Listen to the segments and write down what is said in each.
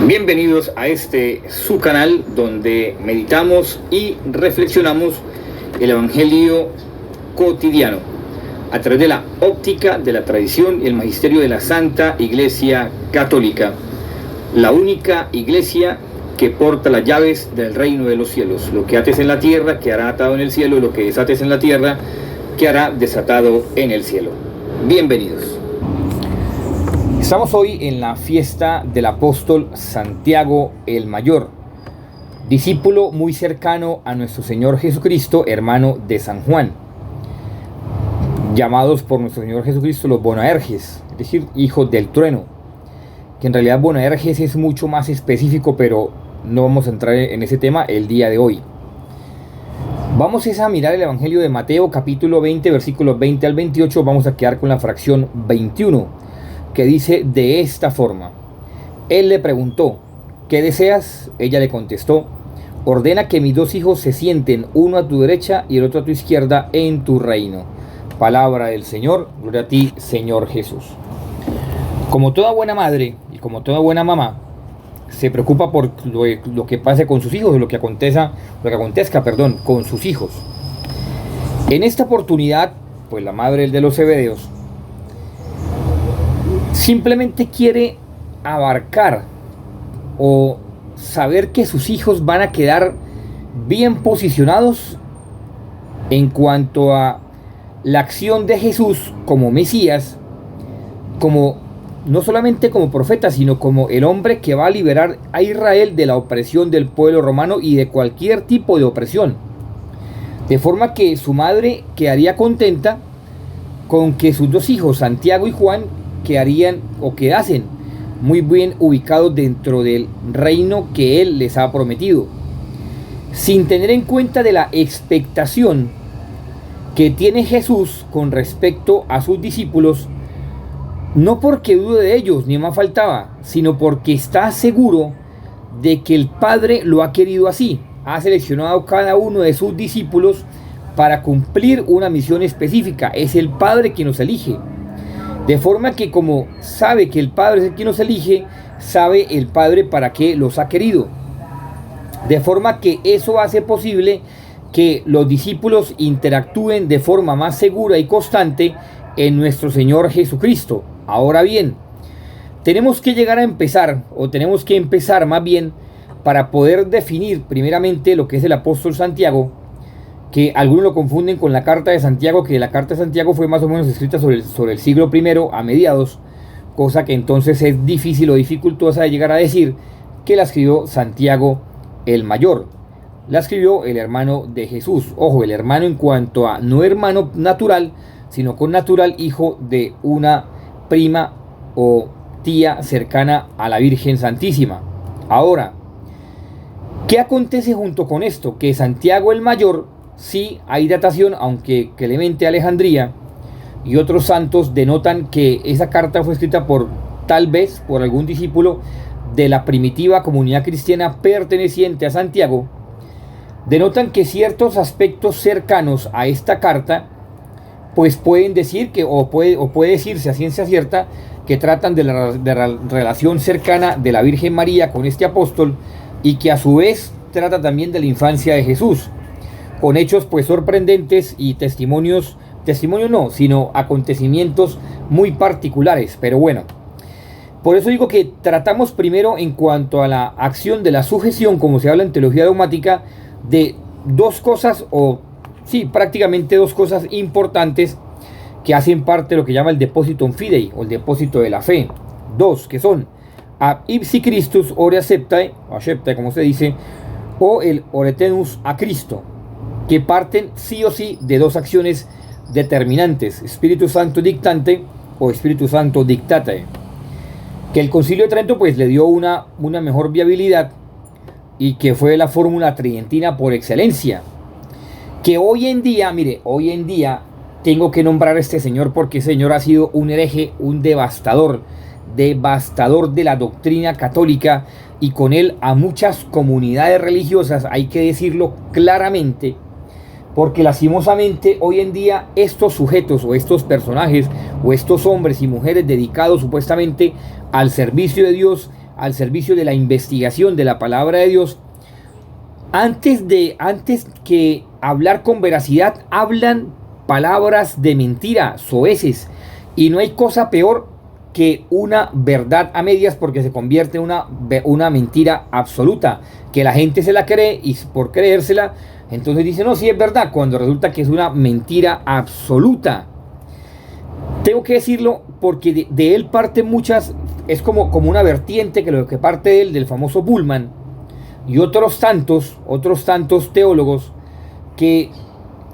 Bienvenidos a su canal donde meditamos y reflexionamos el Evangelio cotidiano a través de la óptica de la tradición y el magisterio de la Santa Iglesia Católica, la única iglesia que porta las llaves del reino de los cielos. Lo que ates en la tierra quedará atado en el cielo, y lo que desates en la tierra quedará desatado en el cielo. Bienvenidos. Estamos hoy en la fiesta del apóstol Santiago el Mayor, discípulo muy cercano a nuestro Señor Jesucristo, hermano de San Juan, llamados por nuestro Señor Jesucristo los Boanerges, es decir, hijos del trueno, que en realidad Boanerges es mucho más específico, pero no vamos a entrar en ese tema el día de hoy. Vamos a mirar el Evangelio de Mateo, capítulo 20, versículos 20 al 28, vamos a quedar con la fracción 21, que dice de esta forma: Él le preguntó, ¿qué deseas? Ella le contestó, ordena que mis dos hijos se sienten, uno a tu derecha y el otro a tu izquierda, en tu reino. Palabra del Señor, gloria a ti, Señor Jesús. Como toda buena madre y como toda buena mamá, se preocupa por lo que pase con sus hijos, lo que acontezca, con sus hijos. En esta oportunidad, pues la madre de los Zebedeos simplemente quiere abarcar o saber que sus hijos van a quedar bien posicionados en cuanto a la acción de Jesús como Mesías, no solamente como profeta, sino como el hombre que va a liberar a Israel de la opresión del pueblo romano y de cualquier tipo de opresión. De forma que su madre quedaría contenta con que sus dos hijos, Santiago y Juan, quedasen muy bien ubicados dentro del reino que él les ha prometido, sin tener en cuenta de la expectación que tiene Jesús con respecto a sus discípulos, no porque dude de ellos, ni más faltaba, sino porque está seguro de que el Padre lo ha querido así. Ha seleccionado cada uno de sus discípulos para cumplir una misión específica. Es el Padre quien los elige. De forma que, como sabe que el Padre es el quien los elige, sabe el Padre para qué los ha querido. De forma que eso hace posible que los discípulos interactúen de forma más segura y constante en nuestro Señor Jesucristo. Ahora bien, tenemos que empezar más bien, para poder definir primeramente lo que es el apóstol Santiago, que algunos lo confunden con la carta de Santiago, que la carta de Santiago fue más o menos escrita sobre el siglo I a mediados, cosa que entonces es difícil o dificultosa de llegar a decir que la escribió Santiago el Mayor. La escribió el hermano de Jesús. Ojo, el hermano en cuanto a no hermano natural, sino con natural hijo de una prima o tía cercana a la Virgen Santísima. Ahora, ¿qué acontece junto con esto? Que Santiago el Mayor, sí hay datación, aunque Clemente de Alejandría y otros santos denotan que esa carta fue escrita tal vez por algún discípulo de la primitiva comunidad cristiana perteneciente a Santiago. Denotan que ciertos aspectos cercanos a esta carta pues pueden decir o puede decirse a ciencia cierta que tratan de la relación cercana de la Virgen María con este apóstol, y que a su vez trata también de la infancia de Jesús, con hechos pues sorprendentes y testimonios no, sino acontecimientos muy particulares. Pero bueno, por eso digo que tratamos primero en cuanto a la acción de la sujeción, como se habla en teología dogmática, de dos cosas, prácticamente dos cosas importantes que hacen parte de lo que llama el depositum fidei, o el depósito de la fe. Dos, que son ab ipsi Christus ore acceptae, como se dice, o el oretenus a Cristo, que parten sí o sí de dos acciones determinantes: Espíritu Santo dictante o Espíritu Santo dictate, que el Concilio de Trento pues le dio una mejor viabilidad, y que fue la fórmula tridentina por excelencia, que hoy en día tengo que nombrar a este señor, porque ese señor ha sido un hereje, un devastador de la doctrina católica, y con él a muchas comunidades religiosas, hay que decirlo claramente, porque lastimosamente hoy en día estos sujetos o estos personajes o estos hombres y mujeres dedicados supuestamente al servicio de Dios al servicio de la investigación de la palabra de Dios, antes que hablar con veracidad, hablan palabras de mentira, soeces, y no hay cosa peor que una verdad a medias, porque se convierte en una mentira absoluta, que la gente se la cree y por creérsela, entonces dice, no, sí es verdad, cuando resulta que es una mentira absoluta. Tengo que decirlo porque de él parte muchas, es como una vertiente que lo que parte de él, del famoso Bullman, y otros tantos teólogos que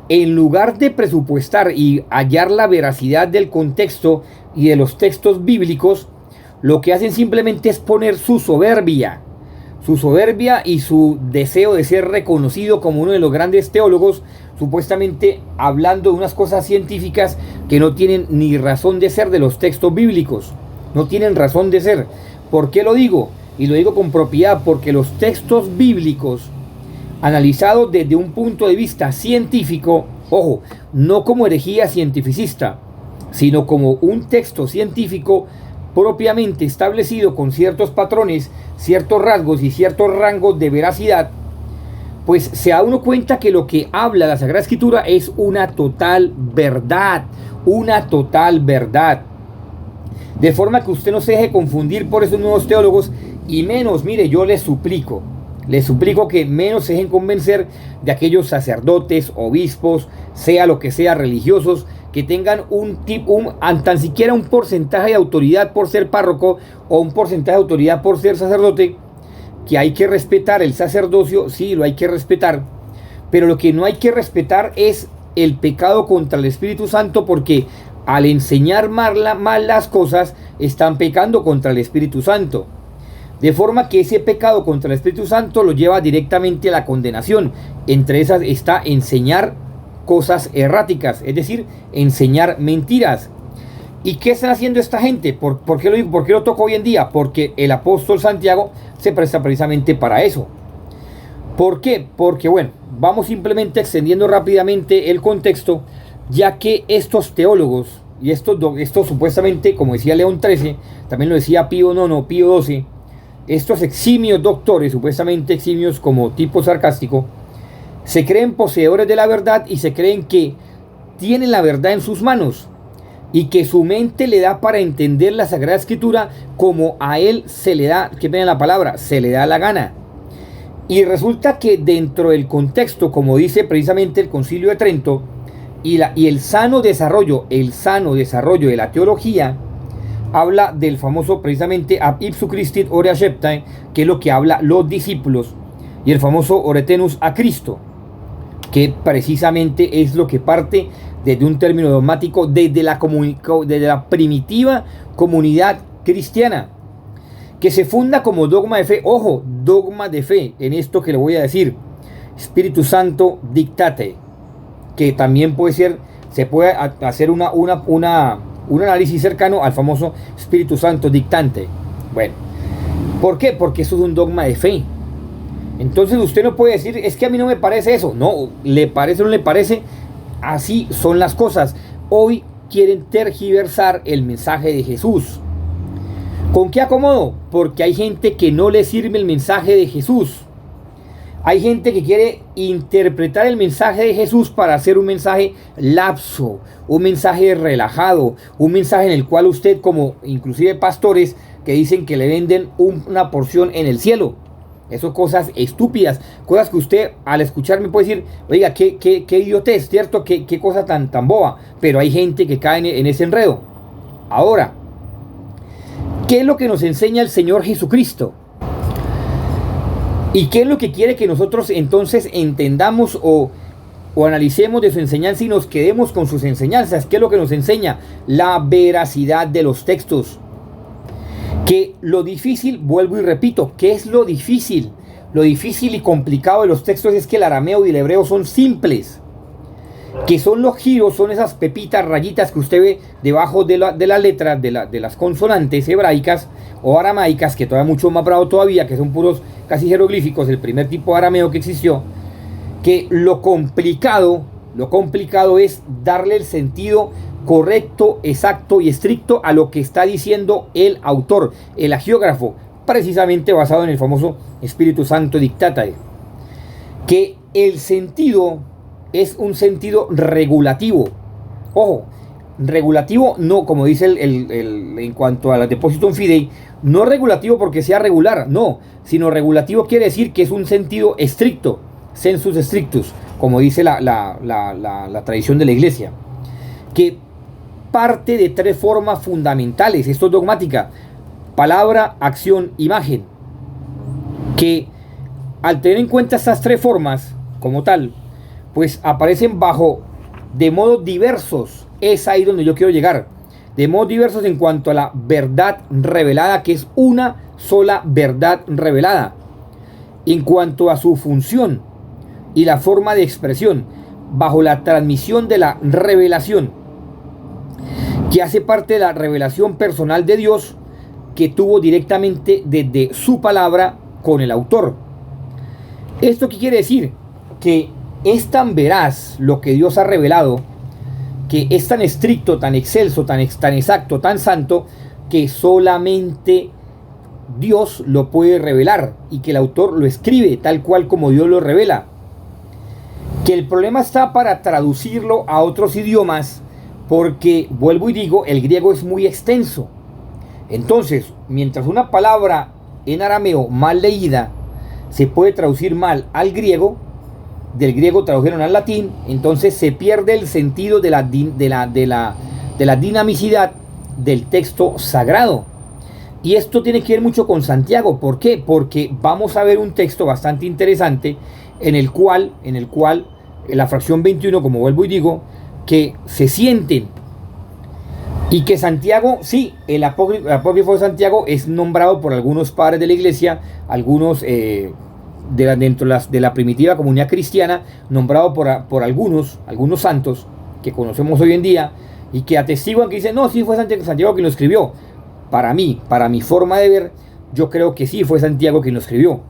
en lugar de presupuestar y hallar la veracidad del contexto y de los textos bíblicos, lo que hacen simplemente es poner su soberbia y su deseo de ser reconocido como uno de los grandes teólogos, supuestamente hablando de unas cosas científicas que no tienen ni razón de ser de los textos bíblicos, no tienen razón de ser. ¿Por qué lo digo? Y lo digo con propiedad, porque los textos bíblicos, analizados desde un punto de vista científico, ojo, no como herejía cientificista, sino como un texto científico propiamente establecido con ciertos patrones, ciertos rasgos y ciertos rangos de veracidad, pues se da uno cuenta que lo que habla la Sagrada Escritura es una total verdad, de forma que usted no se deje confundir por esos nuevos teólogos, y menos, mire, yo les suplico que menos se dejen convencer de aquellos sacerdotes, obispos, sea lo que sea, religiosos, que tengan tan siquiera un porcentaje de autoridad por ser párroco o un porcentaje de autoridad por ser sacerdote, que hay que respetar el sacerdocio, sí, lo hay que respetar, pero lo que no hay que respetar es el pecado contra el Espíritu Santo, porque al enseñar mal las cosas, están pecando contra el Espíritu Santo. De forma que ese pecado contra el Espíritu Santo lo lleva directamente a la condenación. Entre esas está enseñar cosas erráticas, es decir, enseñar mentiras. ¿Y qué están haciendo esta gente? ¿Por qué lo digo? ¿Por qué lo toco hoy en día? Porque el apóstol Santiago se presta precisamente para eso. ¿Por qué? Porque, bueno, vamos simplemente extendiendo rápidamente el contexto, ya que estos teólogos, y estos supuestamente, como decía León XIII, también lo decía Pío IX, Pío XII, estos eximios doctores, supuestamente eximios como tipo sarcástico, se creen poseedores de la verdad y se creen que tienen la verdad en sus manos y que su mente le da para entender la Sagrada Escritura como a él se le da, que viene la palabra, se le da la gana. Y resulta que dentro del contexto, como dice precisamente el Concilio de Trento, y el sano desarrollo de la teología, habla del famoso precisamente ab ipsu Christi ore acceptae, que es lo que habla los discípulos, y el famoso oretenus a Cristo, que precisamente es lo que parte desde un término dogmático desde la primitiva comunidad cristiana, que se funda como dogma de fe. Ojo, dogma de fe en esto que le voy a decir: Espíritu Santo dictate, que también se puede hacer un análisis cercano al famoso Espíritu Santo dictante. Bueno, ¿por qué? Porque eso es un dogma de fe. Entonces usted no puede decir, es que a mí no me parece eso. No, le parece o no le parece, así son las cosas. Hoy quieren tergiversar el mensaje de Jesús. ¿Con qué acomodo? Porque hay gente que no le sirve el mensaje de Jesús. Hay gente que quiere interpretar el mensaje de Jesús para hacer un mensaje lapso, un mensaje relajado, un mensaje en el cual usted, como inclusive pastores que dicen que le venden una porción en el cielo. Eso, cosas estúpidas, cosas que usted al escucharme puede decir, oiga, qué idiotez, ¿cierto? Qué cosa tan boba. Pero hay gente que cae en ese enredo. Ahora, ¿qué es lo que nos enseña el Señor Jesucristo? ¿Y qué es lo que quiere que nosotros entonces entendamos o analicemos de su enseñanza y nos quedemos con sus enseñanzas? ¿Qué es lo que nos enseña? La veracidad de los textos. Que lo difícil, vuelvo y repito, ¿qué es lo difícil? Lo difícil y complicado de los textos es que el arameo y el hebreo son simples. Que son los giros, son esas pepitas, rayitas que usted ve debajo de la letra, de las consonantes hebraicas o aramaicas, que todavía mucho más bravo todavía, que son puros casi jeroglíficos, el primer tipo de arameo que existió. Que lo complicado es darle el sentido correcto, exacto y estricto a lo que está diciendo el autor, el hagiógrafo, precisamente basado en el famoso Espíritu Santo Dictatae, que el sentido es un sentido regulativo. Ojo, regulativo no, como dice en cuanto a la depositum fidei, no regulativo porque sea regular, no, sino regulativo quiere decir que es un sentido estricto, sensus strictus, como dice la tradición de la iglesia, que parte de tres formas fundamentales. Esto es dogmática: palabra, acción, imagen, que al tener en cuenta estas tres formas como tal, pues aparecen de modos diversos. Es ahí donde yo quiero llegar, de modos diversos en cuanto a la verdad revelada, que es una sola verdad revelada, en cuanto a su función y la forma de expresión, bajo la transmisión de la revelación, que hace parte de la revelación personal de Dios, que tuvo directamente desde su palabra con el autor. ¿Esto qué quiere decir? Que es tan veraz lo que Dios ha revelado, que es tan estricto, tan excelso, tan exacto, tan santo, que solamente Dios lo puede revelar, y que el autor lo escribe tal cual como Dios lo revela. Que el problema está para traducirlo a otros idiomas, porque, vuelvo y digo, el griego es muy extenso. Entonces, mientras una palabra en arameo mal leída se puede traducir mal al griego, del griego tradujeron al latín, entonces se pierde el sentido de la dinamicidad del texto sagrado. Y esto tiene que ver mucho con Santiago. ¿Por qué? Porque vamos a ver un texto bastante interesante en el cual la fracción 21, como vuelvo y digo, que se sienten, y que Santiago, sí, el apócrifo de Santiago es nombrado por algunos padres de la iglesia, algunos dentro de la primitiva comunidad cristiana, nombrado por algunos santos que conocemos hoy en día, y que atestiguan, que dicen, no, sí fue Santiago quien lo escribió. Para mí, para mi forma de ver, yo creo que sí fue Santiago quien lo escribió,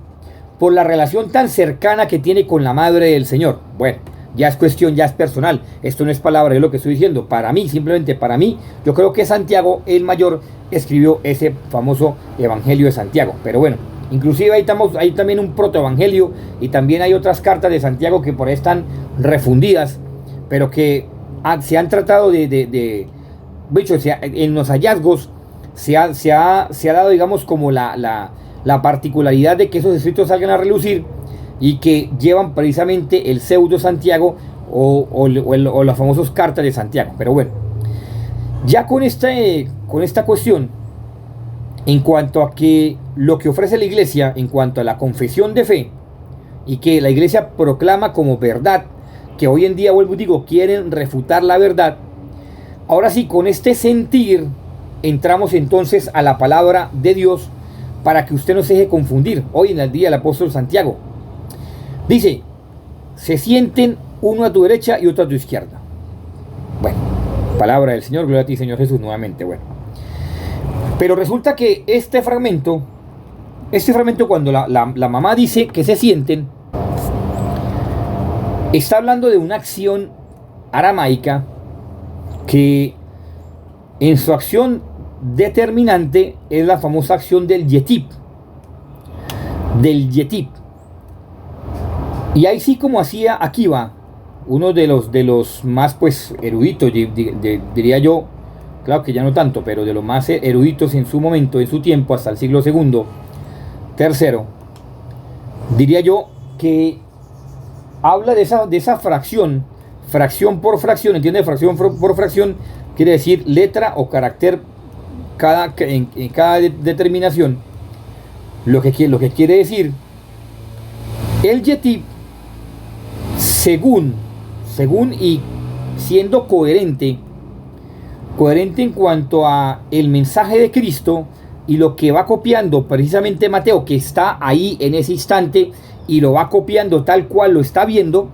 por la relación tan cercana que tiene con la madre del Señor. Bueno, ya es cuestión, ya es personal, esto no es palabra de lo que estoy diciendo. Para mí, simplemente para mí, yo creo que Santiago el mayor escribió ese famoso Evangelio de Santiago. Pero bueno, inclusive hay también un protoevangelio, y también hay otras cartas de Santiago que por ahí están refundidas, pero que se han tratado en los hallazgos se ha dado, digamos, como la particularidad de que esos escritos salgan a relucir, y que llevan precisamente el pseudo Santiago o las famosas cartas de Santiago. Pero bueno, ya con esta cuestión, en cuanto a que lo que ofrece la iglesia en cuanto a la confesión de fe, y que la iglesia proclama como verdad, que hoy en día, vuelvo y digo, quieren refutar la verdad. Ahora sí, con este sentir entramos entonces a la palabra de Dios, para que usted no se deje confundir. Hoy en el día del apóstol Santiago dice: se sienten uno a tu derecha y otro a tu izquierda. Bueno, palabra del Señor, gloria a ti, Señor Jesús, nuevamente. Bueno, pero resulta que este fragmento cuando la mamá dice que se sienten, está hablando de una acción aramaica que en su acción determinante es la famosa acción del yetip. Y ahí sí, como hacía Akiva, uno de los más pues eruditos, diría yo, claro que ya no tanto, pero de los más eruditos en su momento, en su tiempo, hasta el siglo segundo, tercero, diría yo, que habla de esa fracción por fracción, ¿entiende? Fracción por fracción quiere decir letra o carácter en cada determinación. Lo que quiere decir el yetip, según y siendo coherente en cuanto a el mensaje de Cristo, y lo que va copiando precisamente Mateo, que está ahí en ese instante y lo va copiando tal cual lo está viendo,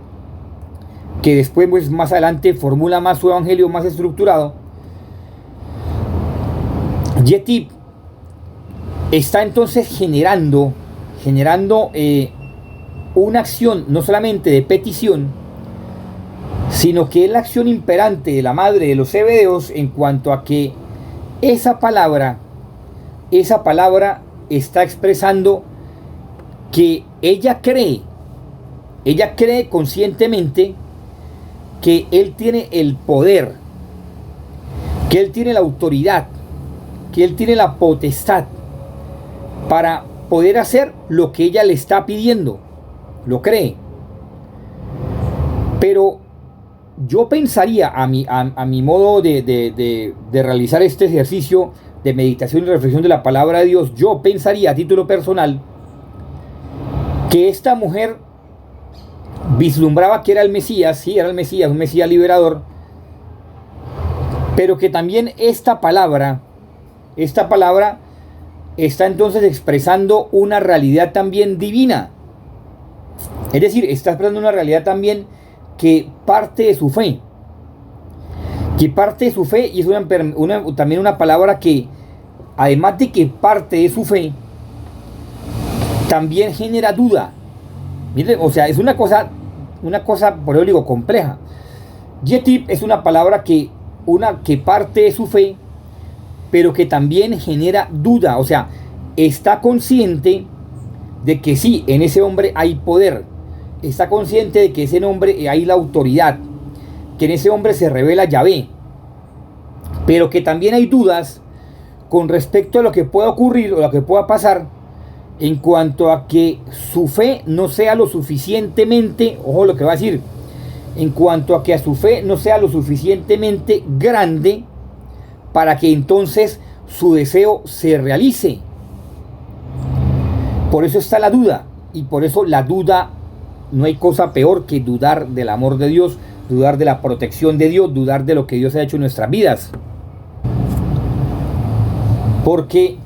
que después pues más adelante formula más su evangelio más estructurado. Yetip está entonces generando una acción no solamente de petición, sino que es la acción imperante de la madre de los Zebedeos, en cuanto a que esa palabra está expresando que ella cree conscientemente que él tiene el poder, que él tiene la autoridad, que él tiene la potestad para poder hacer lo que ella le está pidiendo. Lo cree. Pero yo pensaría, a mi modo de realizar este ejercicio de meditación y reflexión de la palabra de Dios, yo pensaría a título personal que esta mujer vislumbraba que era el Mesías, sí, era el Mesías, un Mesías liberador, pero que también esta palabra está entonces expresando una realidad también divina. Es decir, está expresando una realidad también que parte de su fe. Y es también una palabra que, además de que parte de su fe, también genera duda. Miren, o sea, es una cosa, por eso digo, compleja. Yetib es una palabra que parte de su fe, pero que también genera duda. O sea, está consciente de que sí, en ese hombre hay poder. Está consciente de que ese hombre hay la autoridad, que en ese hombre se revela Yahvé, pero que también hay dudas con respecto a lo que pueda ocurrir o lo que pueda pasar en cuanto a que su fe no sea lo suficientemente, ojo lo que va a decir, en cuanto a que a su fe no sea lo suficientemente grande para que entonces su deseo se realice. Por eso está la duda, y por eso la duda, no hay cosa peor que dudar del amor de Dios, dudar de la protección de Dios, dudar de lo que Dios ha hecho en nuestras vidas. Porque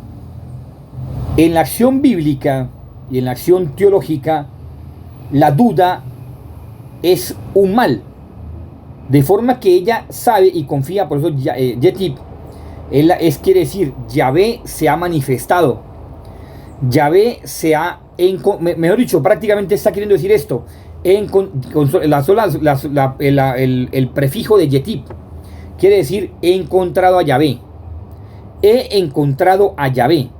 en la acción bíblica y en la acción teológica, la duda es un mal. De forma que ella sabe y confía, por eso Yetib, quiere decir, Yahvé se ha manifestado. Yahvé se ha, mejor dicho, prácticamente está queriendo decir esto. El prefijo de Yetib quiere decir, he encontrado a Yahvé. He encontrado a Yahvé.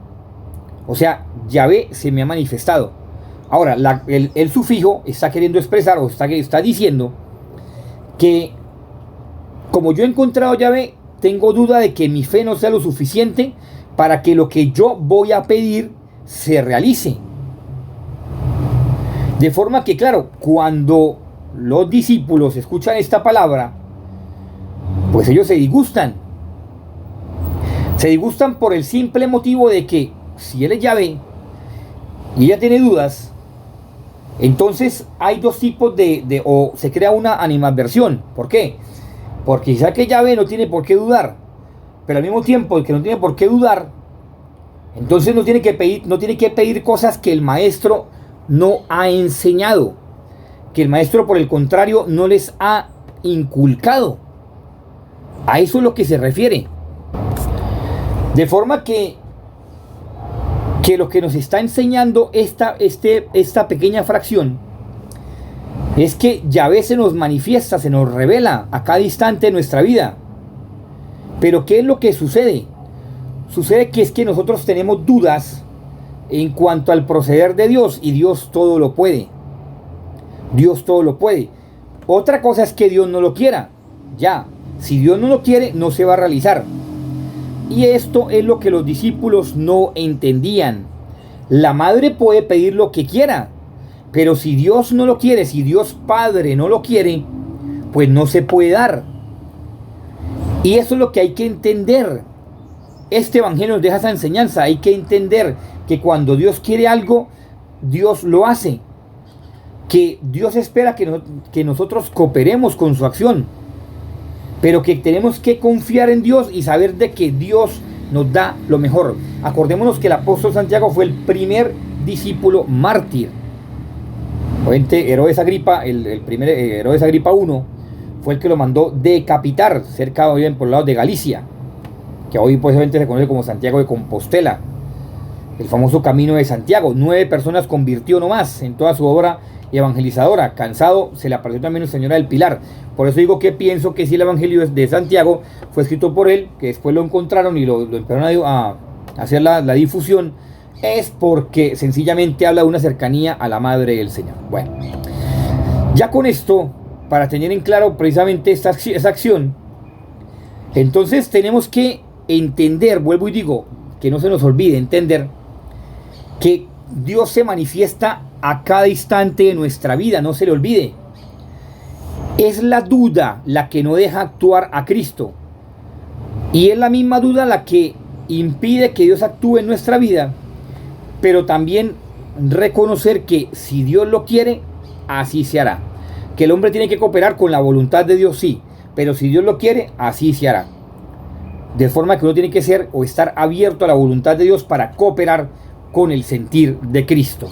O sea, Yahvé se me ha manifestado. Ahora, el sufijo está queriendo expresar, o está diciendo que como yo he encontrado a Yahvé, tengo duda de que mi fe no sea lo suficiente para que lo que yo voy a pedir se realice. De forma que, claro, cuando los discípulos escuchan esta palabra, pues ellos se disgustan. Se disgustan por el simple motivo de que si él es Yahvé y ella tiene dudas, entonces hay dos tipos o se crea una animadversión. ¿Por qué? Porque quizá que Yahvé no tiene por qué dudar, pero al mismo tiempo el que no tiene por qué dudar, entonces no tiene que pedir cosas que el maestro no ha enseñado, que el maestro por el contrario no les ha inculcado. A eso es lo que se refiere. De forma que lo que nos está enseñando esta pequeña fracción es que Yahvé se nos manifiesta, se nos revela a cada instante de nuestra vida. Pero ¿qué es lo que sucede? Sucede que es que nosotros tenemos dudas en cuanto al proceder de Dios, y Dios todo lo puede. Dios todo lo puede. Otra cosa es que Dios no lo quiera. Ya, si Dios no lo quiere, no se va a realizar. Y esto es lo que los discípulos no entendían. La madre puede pedir lo que quiera, pero si Dios no lo quiere, si Dios Padre no lo quiere, pues no se puede dar. Y eso es lo que hay que entender. Este evangelio nos deja esa enseñanza. Hay que entender que cuando Dios quiere algo, Dios lo hace. Que Dios espera que nosotros cooperemos con su acción. Pero que tenemos que confiar en Dios y saber de que Dios nos da lo mejor. Acordémonos que el apóstol Santiago fue el primer discípulo mártir. Obviamente Herodes Agripa, el primer Herodes Agripa I, fue el que lo mandó decapitar cerca de por el lado de Galicia, que hoy pues obviamente se conoce como Santiago de Compostela, el famoso camino de Santiago. 9 personas convirtió nomás en toda su obra evangelizadora. Cansado, se le apareció también Nuestra Señora del Pilar. Por eso digo que pienso que si el evangelio de Santiago fue escrito por él, que después lo encontraron y lo empezaron a hacer la difusión, es porque sencillamente habla de una cercanía a la Madre del Señor. Bueno, ya con esto, para tener en claro precisamente esa acción, entonces tenemos que entender, vuelvo y digo, que no se nos olvide entender que Dios se manifiesta a cada instante de nuestra vida, no se le olvide. Es la duda la que no deja actuar a Cristo. Y es la misma duda la que impide que Dios actúe en nuestra vida. Pero también reconocer que si Dios lo quiere, así se hará. Que el hombre tiene que cooperar con la voluntad de Dios, sí. Pero si Dios lo quiere, así se hará. De forma que uno tiene que ser o estar abierto a la voluntad de Dios para cooperar con el sentir de Cristo.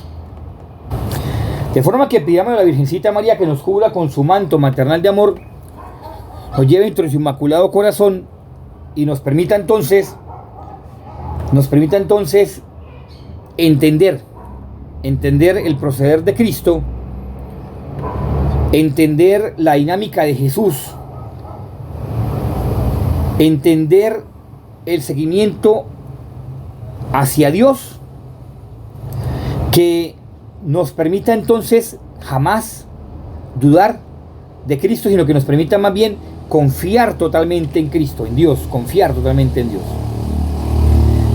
De forma que pidamos a la Virgencita María que nos cubra con su manto maternal de amor, nos lleve entre su inmaculado corazón y nos permita entonces entender el proceder de Cristo, entender la dinámica de Jesús, entender el seguimiento hacia Dios, que nos permita entonces jamás dudar de Cristo, sino que nos permita más bien confiar totalmente en Cristo, en Dios, confiar totalmente en Dios.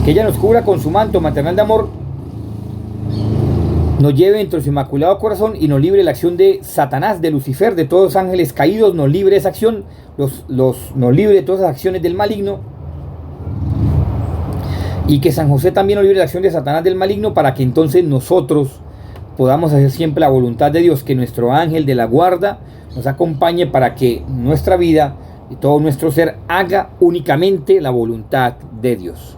Que ella nos cubra con su manto maternal de amor, nos lleve entre su inmaculado corazón y nos libre de la acción de Satanás, de Lucifer, de todos los ángeles caídos, nos libre de esa acción, nos libre de todas las acciones del maligno, y que San José también nos libre de la acción de Satanás del maligno, para que entonces nosotros podamos hacer siempre la voluntad de Dios, que nuestro ángel de la guarda nos acompañe para que nuestra vida y todo nuestro ser haga únicamente la voluntad de Dios.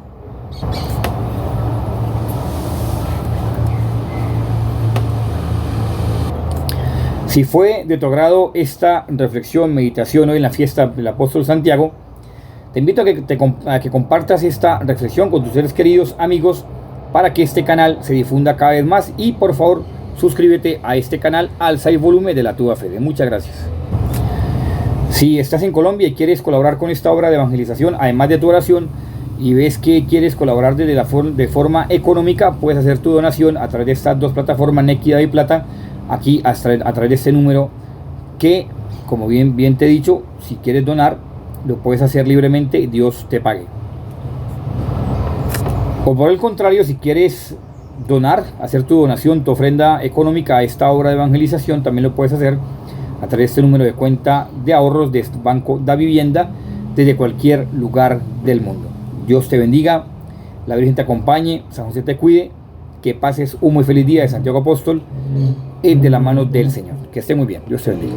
Si fue de tu agrado esta reflexión, meditación hoy en la fiesta del apóstol Santiago, te invito a que compartas esta reflexión con tus seres queridos, amigos, para que este canal se difunda cada vez más, y por favor suscríbete a este canal, alza el volumen de la Tuba Fede. Muchas gracias. Si estás en Colombia y quieres colaborar con esta obra de evangelización, además de tu oración, y ves que quieres colaborar de forma económica, puedes hacer tu donación a través de estas dos plataformas, Nequi y Plata, aquí a través de este número, que como bien te he dicho, si quieres donar, lo puedes hacer libremente, Dios te pague. O por el contrario, si quieres donar, hacer tu donación, tu ofrenda económica a esta obra de evangelización, también lo puedes hacer a través de este número de cuenta de ahorros de Banco da Vivienda, desde cualquier lugar del mundo. Dios te bendiga, la Virgen te acompañe, San José te cuide, que pases un muy feliz día de Santiago Apóstol de la mano del Señor. Que esté muy bien, Dios te bendiga.